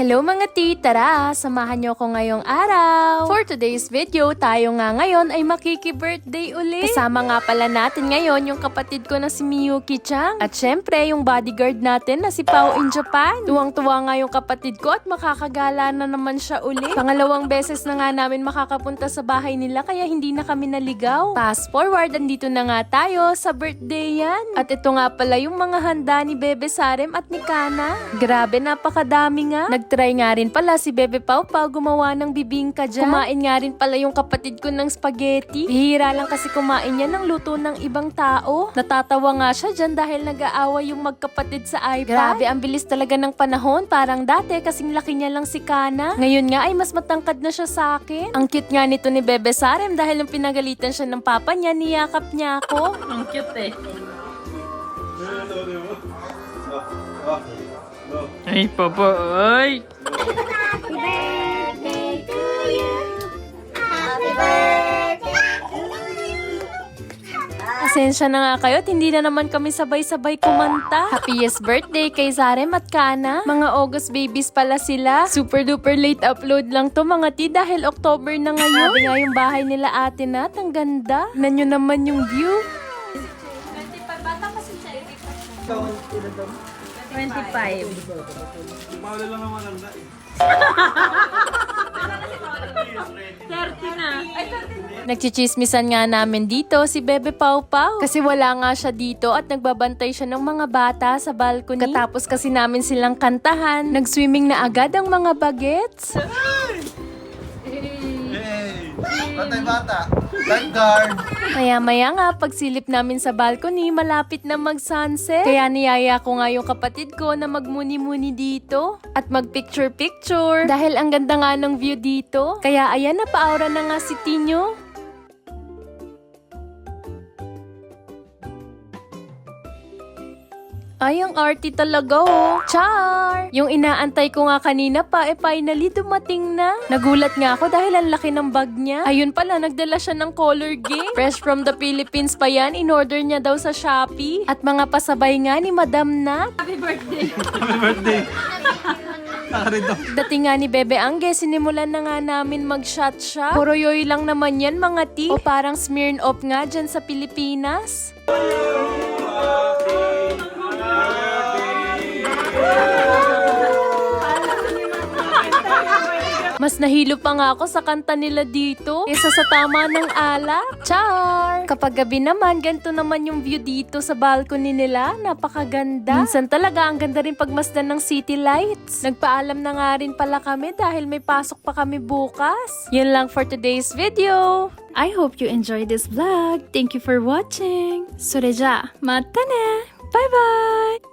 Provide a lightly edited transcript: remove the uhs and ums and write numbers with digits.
Hello mga ti! Tara! Samahan niyo ako ngayong araw! For today's video, tayo nga ngayon ay makiki-birthday ulit. Kasama nga pala natin ngayon yung kapatid ko na si Miyuki-chan. At syempre, yung bodyguard natin na si Pao in Japan. Tuwang-tuwa nga yung kapatid ko at makakagala na naman siya ulit. Pangalawang beses na nga namin makakapunta sa bahay nila kaya hindi na kami naligaw. Fast forward, andito na nga tayo sa birthday yan. At ito nga pala yung mga handa ni Bebe Sarem at ni Kana. Grabe, napakadami nga. Nag-try nga rin pala si Bebe Pau Pau gumawa ng bibingka dyan. Kumain nga rin pala yung kapatid ko ng spaghetti. Bihira lang kasi kumain yan ng luto ng ibang tao. Natatawa nga siya dyan dahil nag-aaway yung magkapatid sa iPad. Grabe, ang bilis talaga ng panahon. Parang dati kasing laki niya lang si Kana. Ngayon nga ay mas matangkad na siya sa akin. Ang cute nga nito ni Bebe Sarem dahil nung pinagalitan siya ng papa niya, niyakap niya ako. Ang cute eh. Ay, papa, ay! Happy birthday to you. Happy birthday to you. Pasensya na nga kayo at hindi na naman kami sabay-sabay kumanta. Happiest birthday kay Sarem at Kana. Mga August babies pala sila. Super duper late upload lang to mga ti dahil October na ngayon. Sabi nga yung bahay nila ate Nat, ang ganda. Tignan nyo naman yung view. 25. Mahal lang naman ang 30 na. Nagchichismisan nga namin dito si Bebe Pau Pau. Kasi wala nga siya dito at nagbabantay siya ng mga bata sa balcony. Katapos kasi namin silang kantahan, nag-swimming na agad ang mga bagets. Hey! Bata! Lifeguard! Maya-maya nga, pagsilip namin sa balcony, malapit na mag-sunset. Kaya niyaya ko nga yung kapatid ko na magmuni-muni dito at mag-picture-picture. Dahil ang ganda nga ng view dito. Kaya ayan, napa-aura na nga si Tinyo. Ay, ang arty talaga oh. Char! Yung inaantay ko nga kanina pa, finally dumating na. Nagulat nga ako dahil ang laki ng bag niya. Ayun pala, nagdala siya ng color game. Fresh from the Philippines pa yan, in-order niya daw sa Shopee. At mga pasabay nga ni Madam Nat. Happy birthday. Happy birthday! Nakarito. Dating nga ni Bebe Angge, sinimulan na nga namin mag-shot siya. Poroyoy lang naman yan mga ti. O parang Smirnoff nga dyan sa Pilipinas. Mas nahilo pa nga ako sa kanta nila dito kaysa sa tama ng alak. Char! Kapag gabi naman, ganito naman yung view dito sa balcony nila. Napakaganda. Minsan talaga, ang ganda rin pagmasdan ng city lights. Nagpaalam na nga rin pala kami dahil may pasok pa kami bukas. Yun lang for today's video. I hope you enjoyed this vlog. Thank you for watching. それじゃあ、またね! Bye bye!